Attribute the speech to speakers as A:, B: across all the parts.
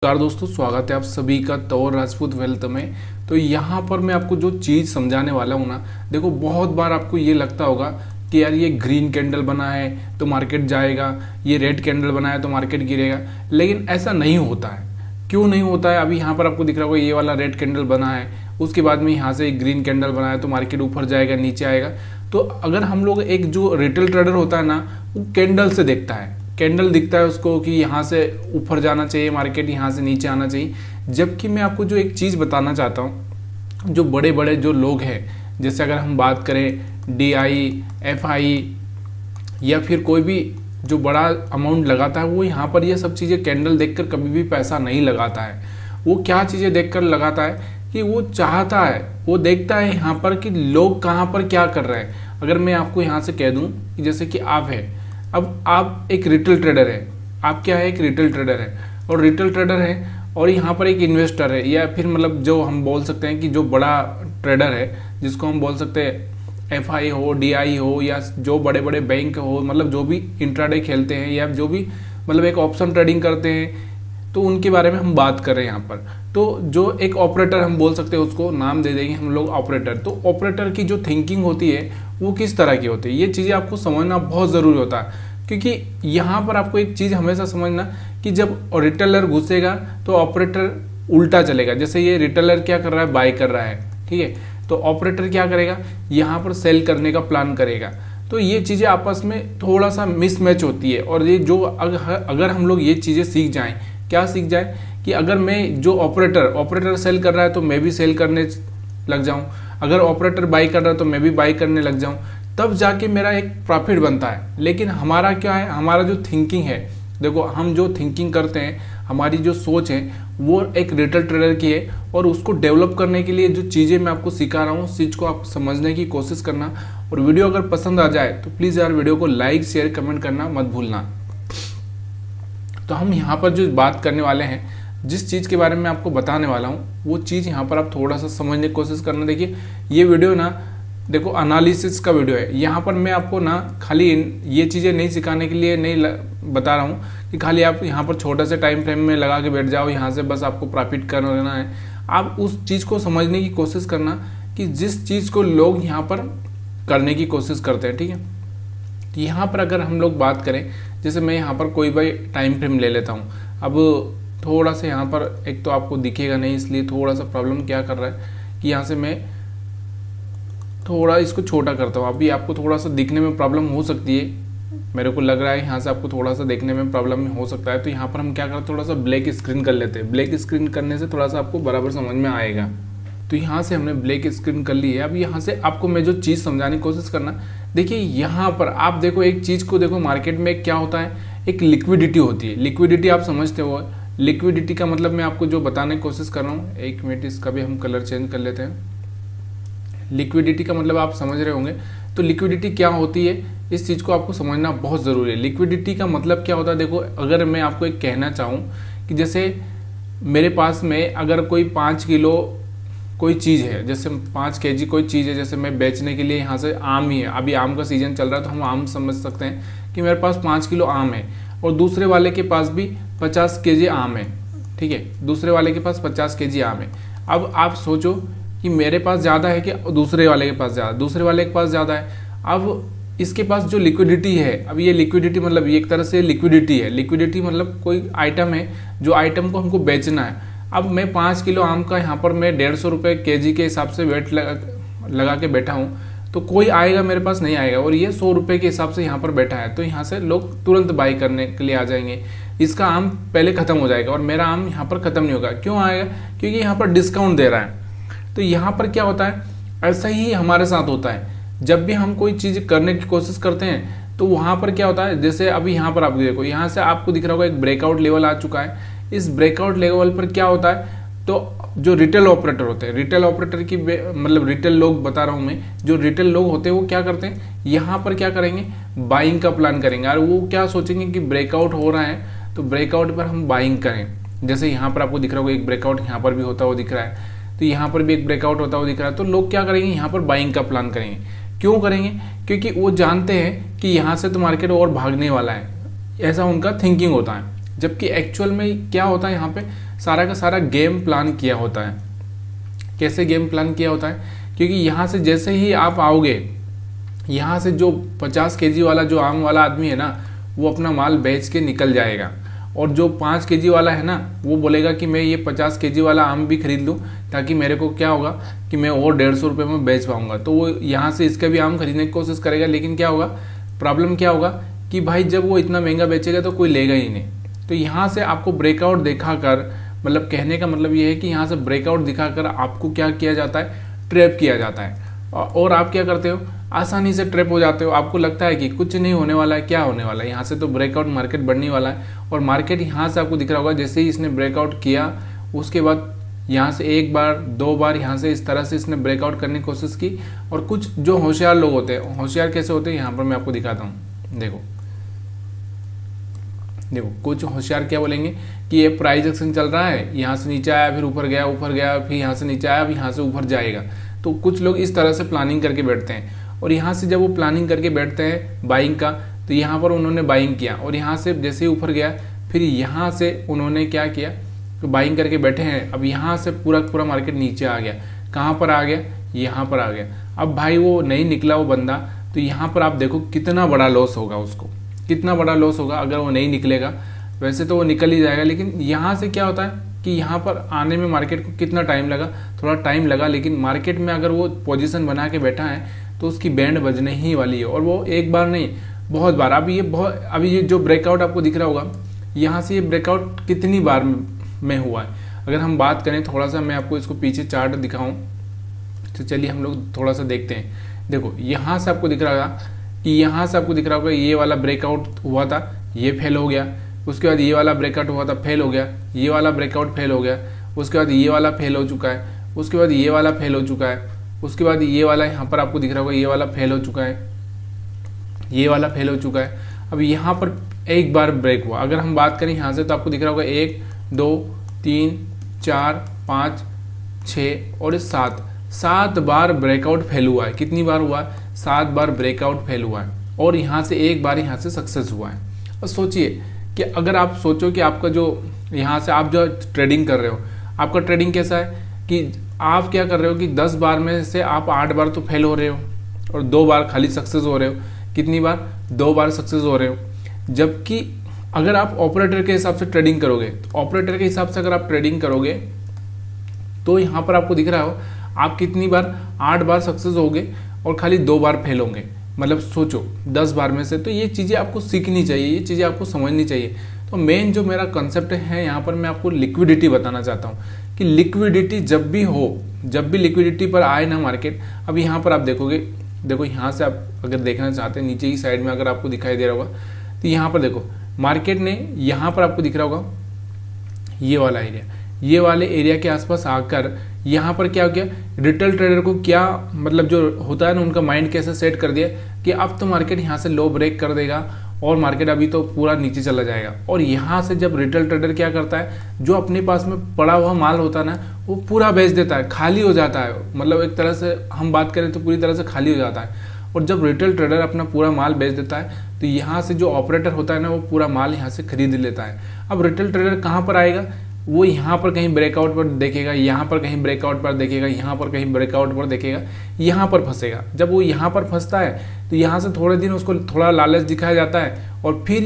A: नमस्कार दोस्तों, स्वागत है आप सभी का तौर राजपूत वेल्थ में। तो यहाँ पर मैं आपको जो चीज़ समझाने वाला हूँ ना, देखो बहुत बार आपको ये लगता होगा कि यार ये ग्रीन कैंडल बना है तो मार्केट जाएगा, ये रेड कैंडल बना है तो मार्केट गिरेगा। लेकिन ऐसा नहीं होता है। क्यों नहीं होता है? अभी यहाँ पर आपको दिख रहा होगा ये वाला रेड कैंडल बना है, उसके बाद में यहाँ से एक ग्रीन कैंडल बना है तो मार्केट ऊपर जाएगा नीचे आएगा। तो अगर हम लोग एक जो रिटेल ट्रेडर होता है ना, वो कैंडल से देखता है, कैंडल दिखता है उसको कि यहाँ से ऊपर जाना चाहिए मार्केट, यहाँ से नीचे आना चाहिए। जबकि मैं आपको जो एक चीज़ बताना चाहता हूँ, जो बड़े बड़े जो लोग हैं, जैसे अगर हम बात करें DI, FI या फिर कोई भी जो बड़ा अमाउंट लगाता है, वो यहाँ पर ये सब चीज़ें कैंडल देखकर कभी भी पैसा नहीं लगाता है। वो क्या चीज़ें देखकर लगाता है कि वो चाहता है, वो देखता है यहाँ पर कि लोग कहाँ पर क्या कर रहे हैं। अगर मैं आपको यहाँ से कह दूँ कि जैसे कि आप है, अब आप एक रिटेल ट्रेडर है, आप क्या है, एक रिटेल ट्रेडर है, और रिटेल ट्रेडर है और यहाँ पर एक इन्वेस्टर है, या फिर मतलब जो हम बोल सकते हैं कि जो बड़ा ट्रेडर है, जिसको हम बोल सकते हैं FI हो, DI हो, या जो बड़े बड़े बैंक हो, मतलब जो भी इंट्राडे खेलते हैं या जो भी मतलब एक ऑप्शन ट्रेडिंग करते हैं, तो उनके बारे में हम बात कर रहे हैं यहाँ पर। तो जो एक ऑपरेटर हम बोल सकते हैं, उसको नाम दे देंगे हम लोग ऑपरेटर। तो ऑपरेटर की जो थिंकिंग होती है वो किस तरह की होती है, ये चीज़ें आपको समझना बहुत ज़रूरी होता है। क्योंकि यहाँ पर आपको एक चीज़ हमेशा समझना कि जब रिटेलर घुसेगा तो ऑपरेटर उल्टा चलेगा। जैसे ये रिटेलर क्या कर रहा है, बाय कर रहा है, ठीक है, तो ऑपरेटर क्या करेगा, यहाँ पर सेल करने का प्लान करेगा। तो ये चीज़ें आपस में थोड़ा सा मिसमैच होती है। और ये जो अगर हम लोग ये चीज़ें सीख जाएं, क्या सीख जाएं कि अगर मैं जो ऑपरेटर सेल कर रहा है तो मैं भी सेल करने लग जाऊं, अगर ऑपरेटर बाई कर रहा है तो मैं भी बाई करने लग जाऊं, तब जाके मेरा एक प्रॉफिट बनता है। लेकिन हमारा क्या है, हमारा जो थिंकिंग है, देखो हम जो थिंकिंग करते हैं, हमारी जो सोच है, वो एक रिटेल ट्रेडर की है। और उसको डेवलप करने के लिए जो चीज़ें मैं आपको सिखा रहा हूँ, उस चीज़ को आप समझने की कोशिश करना। और वीडियो अगर पसंद आ जाए तो प्लीज़ यार वीडियो को लाइक शेयर कमेंट करना मत भूलना। तो हम यहाँ पर जो बात करने वाले हैं, जिस चीज़ के बारे में आपको बताने वाला हूँ, वो चीज़ यहाँ पर आप थोड़ा सा समझने की कोशिश करना। देखिए ये वीडियो ना, देखो एनालिसिस का वीडियो है। यहाँ पर मैं आपको ना खाली ये चीज़ें नहीं सिखाने के लिए नहीं बता रहा हूँ कि खाली आप यहाँ पर छोटा से टाइम फ्रेम में लगा के बैठ जाओ, यहाँ से बस आपको प्रॉफिट करना है। आप उस चीज़ को समझने की कोशिश करना कि जिस चीज़ को लोग यहाँ पर करने की कोशिश करते हैं, ठीक है। यहाँ पर अगर हम लोग बात करें, जैसे मैं यहाँ पर कोई भी टाइम फ्रेम ले लेता हूँ। अब थोड़ा सा यहाँ पर एक तो आपको दिखेगा नहीं, इसलिए थोड़ा सा प्रॉब्लम क्या कर रहा है कि यहाँ से मैं थोड़ा इसको छोटा करता हूँ। अभी आपको थोड़ा सा दिखने में प्रॉब्लम हो सकती है, मेरे को लग रहा है यहाँ से आपको थोड़ा सा देखने में प्रॉब्लम हो सकता है। तो यहाँ पर हम क्या करते हैं, थोड़ा सा ब्लैक स्क्रीन कर लेते हैं। ब्लैक स्क्रीन करने से थोड़ा सा आपको बराबर समझ में आएगा। तो यहाँ से हमने ब्लैक स्क्रीन कर ली है। अब यहाँ से आपको मैं जो चीज़ समझाने की कोशिश करना, देखिए यहाँ पर आप देखो एक चीज़ को देखो, मार्केट में क्या होता है, एक लिक्विडिटी होती है। लिक्विडिटी आप समझते हो, लिक्विडिटी का मतलब मैं आपको जो बताने की कोशिश कर रहा हूँ, एक मिनट इसका भी हम कलर चेंज कर लेते हैं। लिक्विडिटी का मतलब आप समझ रहे होंगे। तो लिक्विडिटी क्या होती है, इस चीज़ को आपको समझना बहुत ज़रूरी है। लिक्विडिटी का मतलब क्या होता है, देखो अगर मैं आपको एक कहना चाहूँ कि जैसे मेरे पास में अगर कोई 5 किलो कोई चीज़ है, जैसे 5 kg कोई चीज़ है, जैसे मैं बेचने के लिए यहाँ से आम ही है, अभी आम का सीज़न चल रहा है, तो हम आम समझ सकते हैं कि मेरे पास 5 किलो आम है, और दूसरे वाले के पास भी 50 kg आम है, ठीक है, दूसरे वाले के पास 50 kg आम है। अब आप सोचो कि मेरे पास ज़्यादा है कि दूसरे वाले के पास ज़्यादा, दूसरे वाले के पास ज़्यादा है। अब इसके पास जो लिक्विडिटी है, अब ये लिक्विडिटी मतलब ये एक तरह से लिक्विडिटी है। लिक्विडिटी मतलब कोई आइटम है, जो आइटम को हमको बेचना है। अब मैं 5 किलो आम का यहाँ पर मैं 150 रुपये kg के हिसाब से वेट लगा के बैठा हूँ, तो कोई आएगा मेरे पास नहीं आएगा। और ये 100 रुपये के हिसाब से यहाँ पर बैठा है, तो यहाँ से लोग तुरंत बाई करने के लिए आ जाएंगे। इसका आम पहले ख़त्म हो जाएगा और मेरा आम यहाँ पर ख़त्म नहीं होगा। क्यों आएगा? क्योंकि यहाँ पर डिस्काउंट दे रहा है। तो यहाँ पर क्या होता है, ऐसा ही हमारे साथ होता है। जब भी हम कोई चीज़ करने की कोशिश करते हैं तो वहाँ पर क्या होता है, जैसे अभी यहाँ पर आप देखो, यहाँ से आपको दिख रहा होगा एक ब्रेकआउट लेवल आ चुका है। इस ब्रेकआउट लेवल पर क्या होता है, तो जो रिटेल ऑपरेटर होते हैं, रिटेल ऑपरेटर की मतलब रिटेल लोग बता रहा हूँ मैं, जो रिटेल लोग होते हैं वो क्या करते हैं, यहाँ पर क्या करेंगे, बाइंग का प्लान करेंगे। और वो क्या सोचेंगे कि ब्रेकआउट हो रहा है तो ब्रेकआउट पर हम बाइंग करें। जैसे यहाँ पर आपको दिख रहा होगा एक ब्रेकआउट यहाँ पर भी होता हुआ दिख रहा है, तो यहाँ पर भी एक ब्रेकआउट होता हुआ दिख रहा है। तो लोग क्या करेंगे, यहाँ पर बाइंग का प्लान करेंगे। क्यों करेंगे? क्योंकि वो जानते हैं कि यहाँ से तो मार्केट और भागने वाला है, ऐसा उनका थिंकिंग होता है। जबकि एक्चुअल में क्या होता है, यहाँ पे सारा का सारा गेम प्लान किया होता है। कैसे गेम प्लान किया होता है? क्योंकि यहाँ से जैसे ही आप आओगे, यहाँ से जो 50 केजी वाला जो आम वाला आदमी है ना, वो अपना माल बेच के निकल जाएगा, और जो 5 केजी वाला है ना, वो बोलेगा कि मैं ये 50 केजी वाला आम भी खरीद लूँ, ताकि मेरे को क्या होगा कि मैं और 150 रुपये में बेच पाऊंगा। तो वो यहाँ से इसका भी आम खरीदने की कोशिश करेगा, लेकिन क्या होगा, प्रॉब्लम क्या होगा कि भाई जब वो इतना महंगा बेचेगा तो कोई लेगा ही नहीं। तो यहाँ से आपको ब्रेकआउट दिखाकर, मतलब कहने का मतलब ये है कि यहाँ से ब्रेकआउट दिखाकर आपको क्या किया जाता है, ट्रैप किया जाता है, और आप क्या करते हो, आसानी से ट्रैप हो जाते हो। आपको लगता है कि कुछ नहीं होने वाला है, क्या होने वाला है, यहाँ से तो ब्रेकआउट मार्केट बढ़ने वाला है, और मार्केट यहाँ से आपको दिख रहा होगा जैसे ही इसने ब्रेकआउट किया, उसके बाद यहाँ से 1 बार 2 बार यहाँ से इस तरह से इसने ब्रेकआउट करने की कोशिश की। और कुछ जो होशियार लोग होते हैं, होशियार कैसे होते हैं, यहाँ पर मैं आपको दिखाता हूँ। देखो कुछ होशियार क्या बोलेंगे कि ये प्राइस एक्शन चल रहा है, यहाँ से नीचे आया, फिर ऊपर गया, फिर यहाँ से नीचे आया, फिर यहाँ से ऊपर जाएगा। तो कुछ लोग इस तरह से प्लानिंग करके बैठते हैं, और यहाँ से जब वो प्लानिंग करके बैठते हैं बाइंग का, तो यहाँ पर उन्होंने बाइंग किया, और यहाँ से जैसे ही ऊपर गया, फिर यहाँ से उन्होंने क्या किया, तो बाइंग करके बैठे हैं। अब यहाँ से पूरा मार्केट नीचे आ गया, कहाँ पर आ गया, यहाँ पर आ गया। अब भाई वो नहीं निकला वो बंदा, तो यहाँ पर आप देखो कितना बड़ा लॉस होगा उसको, कितना बड़ा लॉस होगा अगर वो नहीं निकलेगा। वैसे तो वो निकल ही जाएगा, लेकिन यहाँ से क्या होता है कि यहाँ पर आने में मार्केट को कितना टाइम लगा, थोड़ा टाइम लगा, लेकिन मार्केट में अगर वो पोजीशन बना के बैठा है तो उसकी बैंड बजने ही वाली है, और वो एक बार नहीं बहुत बार। अभी ये जो ब्रेकआउट आपको दिख रहा होगा, यहाँ से ये ब्रेकआउट कितनी बार में हुआ है। अगर हम बात करें थोड़ा सा, मैं आपको इसको पीछे चार्ट दिखाऊं, तो चलिए हम लोग थोड़ा सा देखते हैं। देखो यहाँ से आपको दिख रहा होगा कि यहाँ से आपको दिख रहा होगा ये वाला ब्रेकआउट हुआ था, ये फेल हो गया, उसके बाद ये वाला ब्रेकआउट हुआ था, फेल हो गया, ये वाला ब्रेकआउट फेल हो गया, उसके बाद ये वाला फेल हो चुका है, उसके बाद ये वाला फेल हो चुका है, उसके बाद ये वाला यहाँ पर आपको दिख रहा होगा ये वाला फेल हो चुका है, ये वाला फेल हो चुका है। अब यहाँ पर एक बार ब्रेक हुआ। अगर हम बात करें यहाँ से, तो आपको दिख रहा होगा 1 2 3 4 5 6 और 7 बार ब्रेकआउट फेल हुआ है। कितनी बार हुआ है? 7 बार ब्रेकआउट फेल हुआ है, और यहाँ से एक बार यहाँ से सक्सेस हुआ है। और सोचिए कि अगर आप सोचो कि आपका जो यहाँ से आप जो ट्रेडिंग कर रहे हो, आपका ट्रेडिंग कैसा है कि आप क्या कर रहे हो कि 10 बार में से आप 8 बार तो फेल हो रहे हो, और 2 बार खाली सक्सेस हो रहे हो। कितनी बार? 2 बार सक्सेस हो रहे हो। जबकि अगर आप ऑपरेटर के हिसाब से ट्रेडिंग करोगे, तो ऑपरेटर के हिसाब से अगर आप ट्रेडिंग करोगे, तो यहाँ पर आपको दिख रहा हो आप कितनी बार 8 बार सक्सेस होगे और खाली 2 बार फेल होंगे। मतलब सोचो 10 बार में से। तो ये चीज़ें आपको सीखनी चाहिए, ये चीज़ें आपको समझनी चाहिए। तो मेन जो मेरा कंसेप्ट है यहाँ पर, मैं आपको लिक्विडिटी बताना चाहता हूँ कि लिक्विडिटी जब भी हो, जब भी लिक्विडिटी पर आए ना मार्केट। अब यहाँ पर आप देखोगे, देखो यहाँ से आप अगर देखना चाहते हैं, नीचे की साइड में अगर आपको दिखाई दे रहा होगा, तो यहाँ पर देखो मार्केट ने यहाँ पर आपको दिख रहा होगा ये वाला एरिया, ये वाले एरिया के आसपास आकर यहाँ पर क्या हो गया, रिटेल ट्रेडर को क्या मतलब जो होता है ना, उनका माइंड कैसे सेट कर दिया कि अब तो मार्केट यहाँ से लो ब्रेक कर देगा और मार्केट अभी तो पूरा नीचे चला जाएगा। और यहाँ से जब रिटेल ट्रेडर क्या करता है, जो अपने पास में पड़ा हुआ माल होता है ना, वो पूरा बेच देता है, खाली हो जाता है। मतलब एक तरह से हम बात करें तो पूरी तरह से खाली हो जाता है। और जब रिटेल ट्रेडर अपना पूरा माल बेच देता है, तो यहाँ से जो ऑपरेटर होता है ना, वो पूरा माल यहाँ से खरीद लेता है। अब रिटेल ट्रेडर कहाँ पर आएगा, वो यहाँ पर कहीं ब्रेकआउट पर देखेगा, यहाँ पर कहीं ब्रेकआउट पर देखेगा, यहाँ पर कहीं ब्रेकआउट पर देखेगा, यहाँ पर फंसेगा। जब वो यहाँ पर फंसता है, तो यहाँ से थोड़े दिन उसको थोड़ा लालच दिखाया जाता है, और फिर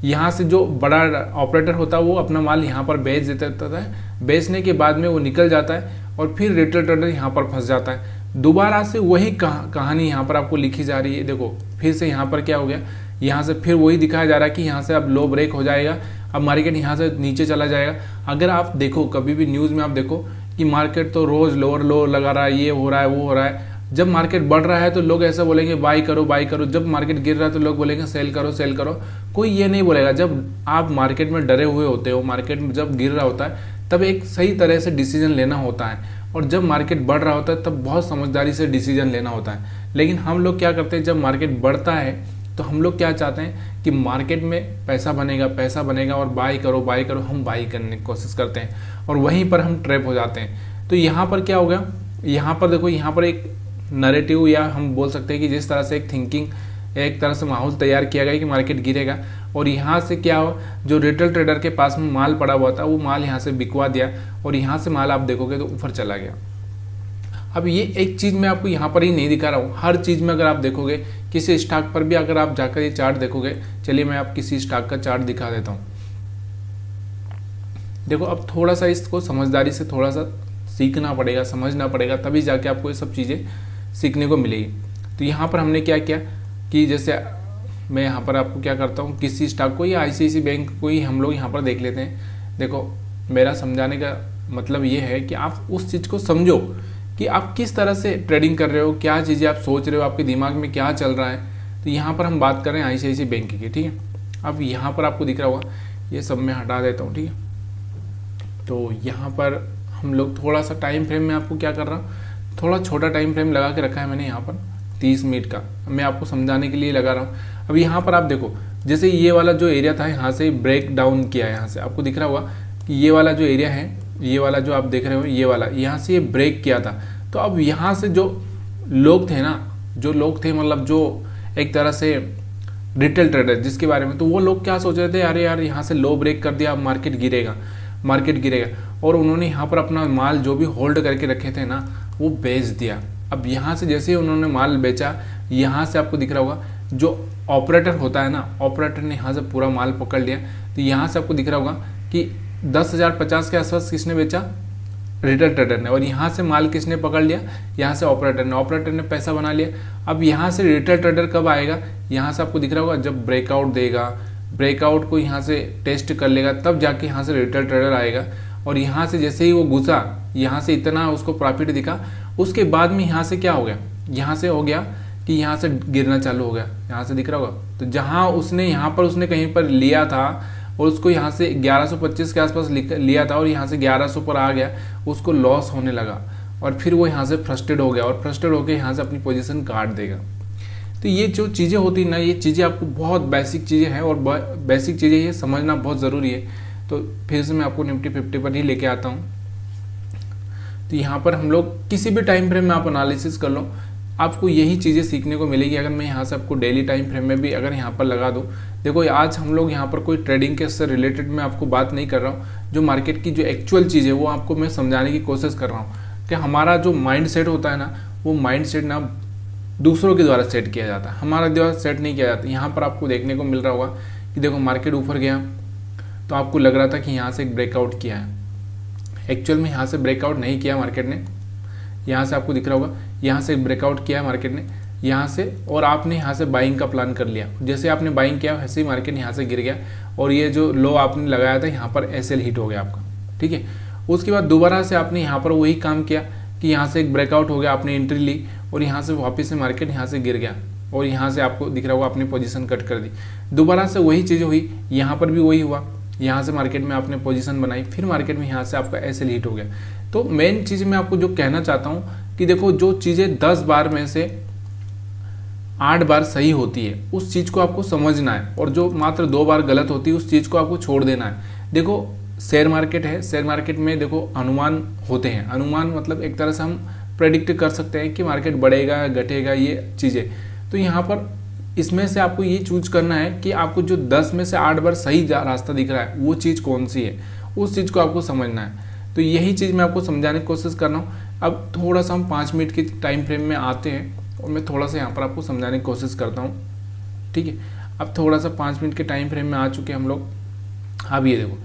A: यहाँ से जो बड़ा ऑपरेटर होता है वो अपना माल यहाँ पर बेच देता है। बेचने के बाद में वो निकल जाता है, और फिर रिटेल ट्रेडर यहाँ पर फंस जाता है। दोबारा से वही कहानी यहाँ पर आपको लिखी जा रही है। देखो फिर से यहाँ पर क्या हो गया, यहाँ से फिर वही दिखाया जा रहा है कि यहाँ से अब लो ब्रेक हो जाएगा, अब मार्केट यहाँ से नीचे चला जाएगा। अगर आप देखो कभी भी न्यूज़ में आप देखो कि मार्केट तो रोज लोअर लो लगा रहा है, ये हो रहा है, वो हो रहा है। जब मार्केट बढ़ रहा है तो लोग ऐसा बोलेंगे बाई करो बाई करो, जब मार्केट गिर रहा है तो लोग बोलेंगे सेल करो सेल करो। कोई ये नहीं बोलेगा। जब आप मार्केट में डरे हुए होते हो, मार्केट में जब गिर रहा होता है, तब एक सही तरह से डिसीजन लेना होता है, और जब मार्केट बढ़ रहा होता है तब बहुत समझदारी से डिसीजन लेना होता है। लेकिन हम लोग क्या करते हैं, जब मार्केट बढ़ता है तो हम लोग क्या चाहते हैं कि मार्केट में पैसा बनेगा और बाई करो, हम बाई करने की कोशिश करते हैं, और वहीं पर हम ट्रैप हो जाते हैं। तो यहाँ पर क्या होगा, यहाँ पर देखो, यहाँ पर एक नैरेटिव या हम बोल सकते हैं कि जिस तरह से एक थिंकिंग एक तरह से माहौल तैयार किया गया कि मार्केट गिरेगा, और यहाँ से क्या हो, जो रिटेल ट्रेडर के पास में माल पड़ा हुआ था वो माल यहाँ से बिकवा दिया, और यहाँ से माल आप देखोगे तो ऊपर चला गया। अब ये एक चीज़ मैं आपको यहाँ पर ही नहीं दिखा रहा हूँ, हर चीज़ में अगर आप देखोगे, किसी स्टॉक पर भी अगर आप जाकर ये चार्ट देखोगे, चलिए मैं आप किसी स्टॉक का चार्ट दिखा देता हूँ। देखो अब थोड़ा सा इसको समझदारी से थोड़ा सा सीखना पड़ेगा, समझना पड़ेगा, तभी जाके आपको ये सब चीज़ें सीखने को मिलेगी। तो यहाँ पर हमने क्या किया कि जैसे मैं यहाँ पर आपको क्या करता हूँ, किसी स्टॉक को या ICICI बैंक को ही हम लोग यहाँ पर देख लेते हैं। देखो मेरा समझाने का मतलब ये है कि आप उस चीज़ को समझो कि आप किस तरह से ट्रेडिंग कर रहे हो, क्या चीज़ें आप सोच रहे हो, आपके दिमाग में क्या चल रहा है। तो यहाँ पर हम बात कर रहे हैं ICICI बैंक की, ठीक है। अब यहाँ पर आपको दिख रहा होगा, ये सब मैं हटा देता हूँ, ठीक है। तो यहाँ पर हम लोग थोड़ा सा टाइम फ्रेम में आपको क्या कर रहा हूँ, थोड़ा छोटा टाइम फ्रेम लगा के रखा है मैंने यहाँ पर 30 मिनट का, मैं आपको समझाने के लिए लगा रहा हूँ। अब यहाँ पर आप देखो, जैसे ये वाला जो एरिया था यहाँ से ब्रेक डाउन किया है, यहाँ से आपको दिख रहा होगा कि ये वाला जो एरिया है, ये वाला जो आप देख रहे हो, ये वाला यहाँ से ये ब्रेक किया था। तो अब यहाँ से जो लोग थे ना, जो लोग थे मतलब जो एक तरह से रिटेल ट्रेडर जिसके बारे में, तो वो लोग क्या सोच रहे थे, अरे यार यहाँ से लो ब्रेक कर दिया, अब मार्केट गिरेगा, मार्केट गिरेगा, और उन्होंने यहाँ पर अपना माल जो भी होल्ड करके रखे थे ना वो बेच दिया। अब यहाँ से जैसे ही उन्होंने माल बेचा, यहाँ से आपको दिख रहा होगा जो ऑपरेटर होता है ना, ऑपरेटर ने यहाँ से पूरा माल पकड़ लिया। तो यहाँ से आपको दिख रहा होगा कि 10,050 के आसपास किसने बेचा, रिटेल ट्रेडर ने, और यहाँ से माल किसने पकड़ लिया, यहाँ से ऑपरेटर ने पैसा बना लिया। अब यहाँ से रिटेल ट्रेडर कब आएगा, यहाँ से आपको दिख रहा होगा जब ब्रेकआउट देगा, ब्रेकआउट को यहाँ से टेस्ट कर लेगा, तब जाके यहाँ से रिटेल ट्रेडर आएगा। और यहाँ से जैसे ही वो घुसा, यहाँ से इतना उसको प्रॉफिट दिखा, उसके बाद में यहाँ से क्या हो गया, यहाँ से हो गया कि यहाँ से गिरना चालू हो गया, यहाँ से दिख रहा होगा। तो जहाँ उसने यहाँ पर उसने कहीं पर लिया था और उसको यहाँ से 1125 के आसपास लिया था और यहाँ से 1100 पर आ गया, उसको लॉस होने लगा और फिर वो यहाँ से फ्रस्ट्रेट हो गया और फ्रस्ट्रेट होकर यहाँ से अपनी पोजीशन काट देगा। तो ये जो चीज़ें होती हैं ना, ये चीज़ें आपको बहुत बेसिक चीज़ें हैं और बेसिक चीज़ें ये समझना बहुत ज़रूरी है। तो फिर से मैं आपको निफ्टी 50 पर ही लेके आता हूँ। तो यहाँ पर हम लोग किसी भी टाइम फ्रेम में आप एनालिसिस कर लो, आपको यही चीज़ें सीखने को मिलेगी। अगर मैं यहाँ से आपको डेली टाइम फ्रेम में भी अगर यहाँ पर लगा दूँ, देखो आज हम लोग यहाँ पर कोई ट्रेडिंग के से रिलेटेड मैं आपको बात नहीं कर रहा हूँ, जो मार्केट की जो एक्चुअल चीज़ है वो आपको मैं समझाने की कोशिश कर रहा हूँ कि हमारा जो माइंड सेट होता है ना, वो माइंड सेट ना दूसरों के द्वारा सेट किया जाता है, हमारे द्वारा सेट नहीं किया जाता। यहाँ पर आपको देखने को मिल रहा होगा कि देखो मार्केट ऊपर गया तो आपको लग रहा था कि यहाँ से एक ब्रेकआउट किया है, एक्चुअल में यहाँ से ब्रेकआउट नहीं किया मार्केट ने। यहाँ से आपको दिख रहा होगा यहाँ से ब्रेकआउट किया मार्केट ने यहाँ से, और आपने यहाँ से बाइंग का प्लान कर लिया। जैसे आपने बाइंग किया वैसे ही मार्केट यहाँ से गिर गया और ये जो लो आपने लगाया था यहाँ पर एसएल हिट हो गया आपका, ठीक है। उसके बाद दोबारा से आपने यहाँ पर वही काम किया कि यहाँ से एक ब्रेकआउट हो गया, आपने एंट्री ली और यहाँ से वापस से मार्केट यहाँ से गिर गया और यहाँ से आपको दिख रहा होगा आपने पोजीशन कट कर दी। दोबारा से वही चीज़ हुई, यहाँ पर भी वही हुआ, यहाँ से मार्केट में आपने पोजीशन बनाई, फिर मार्केट में यहाँ से आपका एसएल हिट हो गया। तो मेन चीज़ मैं आपको जो कहना चाहता हूँ कि देखो जो चीज़ें 10 बार में से 8 बार सही होती है उस चीज़ को आपको समझना है, और जो मात्र 2 बार गलत होती है उस चीज़ को आपको छोड़ देना है। देखो शेयर मार्केट है, शेयर मार्केट में देखो अनुमान होते हैं, अनुमान मतलब एक तरह से हम प्रेडिक्ट कर सकते हैं कि मार्केट बढ़ेगा घटेगा ये चीज़ें। तो यहाँ पर इसमें से आपको ये चूज करना है कि आपको जो 10 में से 8 बार सही रास्ता दिख रहा है वो चीज़ कौन सी है, उस चीज़ को आपको समझना है। तो यही चीज़ मैं आपको समझाने की कोशिश कर रहा हूँ। अब थोड़ा सा हम 5 मिनट के टाइम फ्रेम में आते हैं और मैं थोड़ा सा यहाँ पर आपको समझाने की कोशिश करता हूँ, ठीक है। अब थोड़ा सा 5 मिनट के टाइम फ्रेम में आ चुके हम लोग। अब ये देखो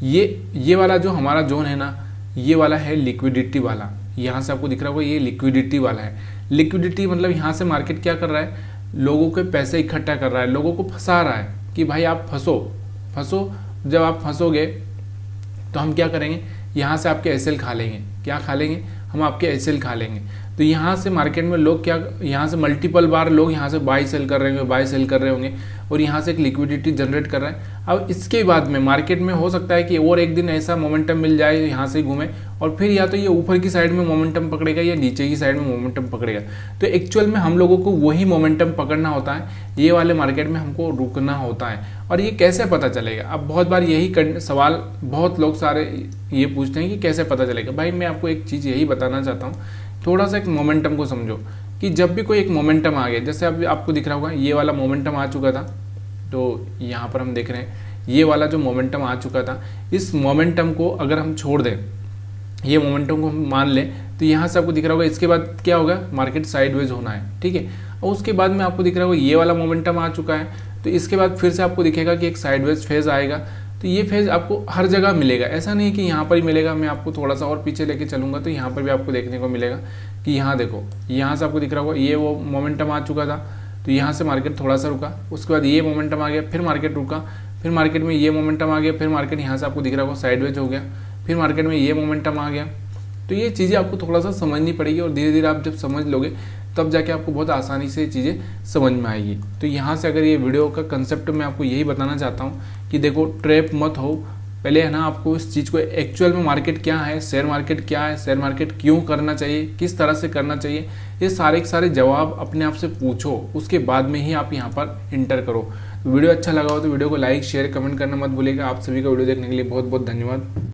A: ये वाला जो हमारा जोन है ना, ये वाला है लिक्विडिटी वाला। यहाँ से आपको दिख रहा होगा ये लिक्विडिटी वाला है। लिक्विडिटी मतलब यहाँ से मार्केट क्या कर रहा है, लोगों के पैसे इकट्ठा कर रहा है, लोगों को फंसा रहा है कि भाई आप फंसो। जब आप फंसोगे तो हम क्या करेंगे, यहाँ से आपके एसएल खा लेंगे। क्या खा लेंगे, हम आपके एसएल खा लेंगे। तो यहाँ से मार्केट में लोग क्या, यहाँ से मल्टीपल बार लोग यहाँ से बाई सेल कर रहे होंगे और यहाँ से एक लिक्विडिटी जनरेट कर रहा है। अब इसके बाद में मार्केट में हो सकता है कि और एक दिन ऐसा मोमेंटम मिल जाए यहाँ से घूमे और फिर या तो ये ऊपर की साइड में मोमेंटम पकड़ेगा या नीचे की साइड में मोमेंटम पकड़ेगा। तो एक्चुअल में हम लोगों को वही मोमेंटम पकड़ना होता है, ये वाले मार्केट में हमको रुकना होता है। और ये कैसे पता चलेगा, अब बहुत बार यही सवाल बहुत लोग सारे ये पूछते हैं कि कैसे पता चलेगा। भाई मैं आपको एक चीज़ यही बताना चाहता हूँ थोड़ा सा एक मोमेंटम को समझो कि जब भी कोई एक मोमेंटम आ गया, जैसे अभी आपको दिख रहा होगा ये वाला मोमेंटम आ चुका था, तो यहाँ पर हम देख रहे हैं ये वाला जो मोमेंटम आ चुका था, इस मोमेंटम को अगर हम छोड़ दें, ये मोमेंटम को हम मान लें, तो यहाँ से आपको दिख रहा होगा इसके बाद क्या होगा, मार्केट साइडवेज होना है, ठीक है। और उसके बाद में आपको दिख रहा होगा ये वाला मोमेंटम आ चुका है, तो इसके बाद फिर से आपको दिखेगा कि एक साइडवेज फेज आएगा। तो ये फेज आपको हर जगह मिलेगा, ऐसा नहीं कि यहाँ पर ही मिलेगा। मैं आपको थोड़ा सा और पीछे लेके चलूँगा तो यहाँ पर भी आपको देखने को मिलेगा कि यहाँ देखो, यहाँ से आपको दिख रहा होगा ये वो मोमेंटम आ चुका था, तो यहाँ से मार्केट थोड़ा सा रुका, उसके बाद ये मोमेंटम आ गया, फिर मार्केट रुका, फिर मार्केट में ये मोमेंटम आ गया, फिर मार्केट यहाँ से आपको दिख रहा होगा साइडवेज हो गया, फिर मार्केट में ये मोमेंटम आ गया। तो ये चीज़ें आपको थोड़ा सा समझनी पड़ेगी और धीरे धीरे आप जब समझ लोगे तब जाके आपको बहुत आसानी से चीज़ें समझ में आएगी। तो यहाँ से अगर ये वीडियो का कंसेप्ट मैं आपको यही बताना चाहता हूँ कि देखो ट्रैप मत हो, पहले है ना आपको इस चीज़ को एक्चुअल में मार्केट क्या है, शेयर मार्केट क्या है, शेयर मार्केट क्यों करना चाहिए, किस तरह से करना चाहिए, ये सारे के सारे जवाब अपने आप से पूछो, उसके बाद में ही आप यहाँ पर इंटर करो। वीडियो अच्छा लगा हो तो वीडियो को लाइक शेयर कमेंट करना मत भूलिएगा। आप सभी का वीडियो देखने के लिए बहुत बहुत धन्यवाद।